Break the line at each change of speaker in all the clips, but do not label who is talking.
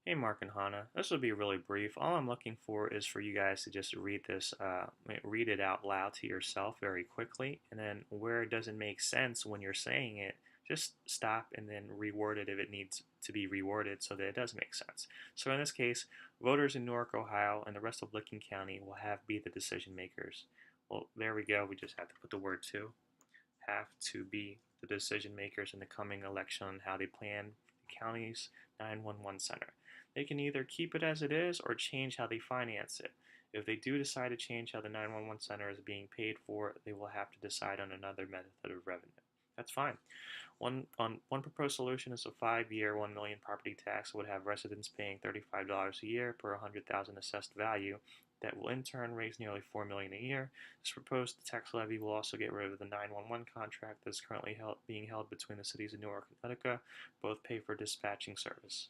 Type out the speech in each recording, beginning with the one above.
Hey Mark and Hannah, this will be really brief. All I'm looking for is for you guys to just read this, read it out loud to yourself very quickly, and then where it doesn't make sense when you're saying it, just stop and then reword it if it needs to be reworded so that it does make sense. So in this case, voters in Newark, Ohio, and the rest of Licking County will be the decision makers. Well, there we go. We just have to put the word to. Have to be the decision makers in the coming election on how they plan the county's 911 center. They can either keep it as it is or change how they finance it. If they do decide to change how the 911 center is being paid for, they will have to decide on another method of revenue. That's fine. One proposed solution is a 5-year, 1 million property tax that would have residents paying $35 a year per 100,000 assessed value. That will in turn raise nearly 4 million a year. This proposed tax levy will also get rid of the 911 contract that is currently being held between the cities of Newark and Utica. Both pay for dispatching service.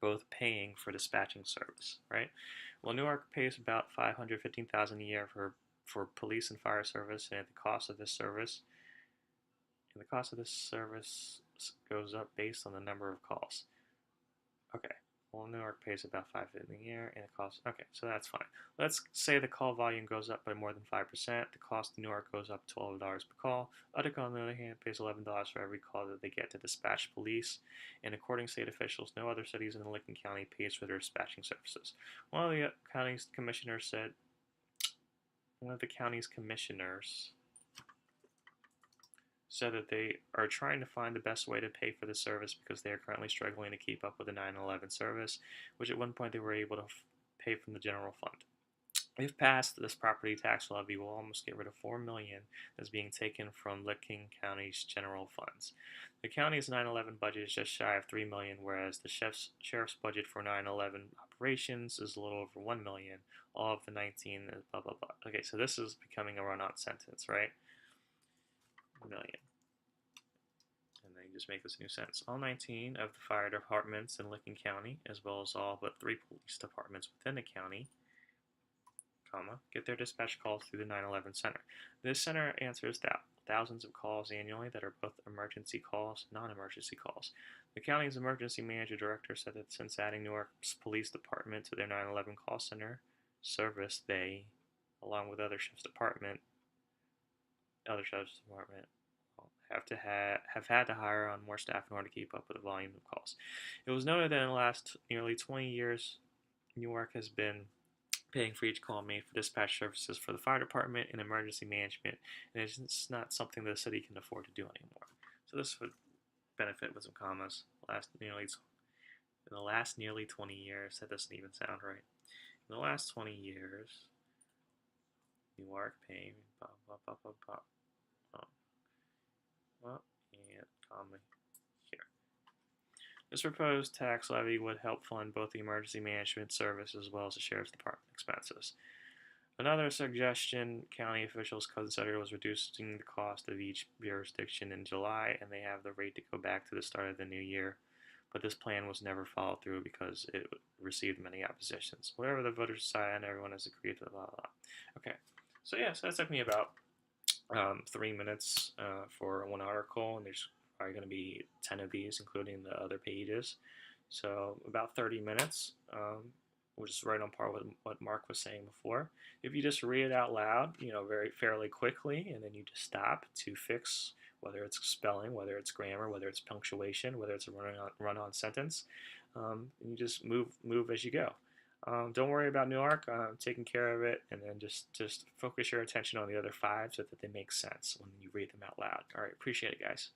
Both paying for dispatching service, right? Well, Newark pays about $515,000 a year for police and fire service, and the cost of this service goes up based on the number of calls. Okay. Well, Newark pays about $550 a year, and it costs. Okay, so that's fine. Let's say the call volume goes up by more than 5%. The cost of Newark goes up $12 per call. Utica, on the other hand, pays $11 for every call that they get to dispatch police. And according to state officials, no other cities in Licking County pays for their dispatching services. One of the county's commissioners said, one of the county's commissioners said that they are trying to find the best way to pay for the service because they are currently struggling to keep up with the 911 service, which at one point they were able to pay from the general fund. If passed, this property tax levy will almost get rid of $4 million that's being taken from Licking County's general funds. The county's 911 budget is just shy of $3 million, whereas the sheriff's budget for 911 operations is a little over $1 million. All of the 19 is blah blah blah. Okay, so this is becoming a run-on sentence, right? Million. And then you just make this new sentence. All 19 of the fire departments in Licking County, as well as all but 3 police departments within the county, get their dispatch calls through the 911 center. This center answers thousands of calls annually that are both emergency calls and non-emergency calls. The county's emergency manager director said that since adding Newark's police department to their 911 call center service, they, along with other sheriff's department, have had to hire on more staff in order to keep up with the volume of calls. It was noted that in the last nearly 20 years, Newark has been paying for each call made for dispatch services for the fire department and emergency management, and it's not something the city can afford to do anymore. So this would benefit with some commas. In the last nearly 20 years, that doesn't even sound right. In the last 20 years, Newark paying and comma here. This proposed tax levy would help fund both the emergency management service as well as the sheriff's department expenses. Another suggestion county officials considered was reducing the cost of each jurisdiction in July, and they have the rate to go back to the start of the new year. But this plan was never followed through because it received many oppositions. Whatever the voters decide on, everyone has agreed to blah, blah, blah. Okay, so yeah, so that took me about 3 minutes for one article, and there's probably going to be 10 of these, including the other pages. So about 30 minutes, which is right on par with what Mark was saying before. If you just read it out loud, very fairly quickly, and then you just stop to fix whether it's spelling, whether it's grammar, whether it's punctuation, whether it's a run-on sentence, and you just move as you go. Don't worry about Newark. I'm taking care of it, and then just focus your attention on the other 5 so that they make sense when you read them out loud. All right, appreciate it, guys.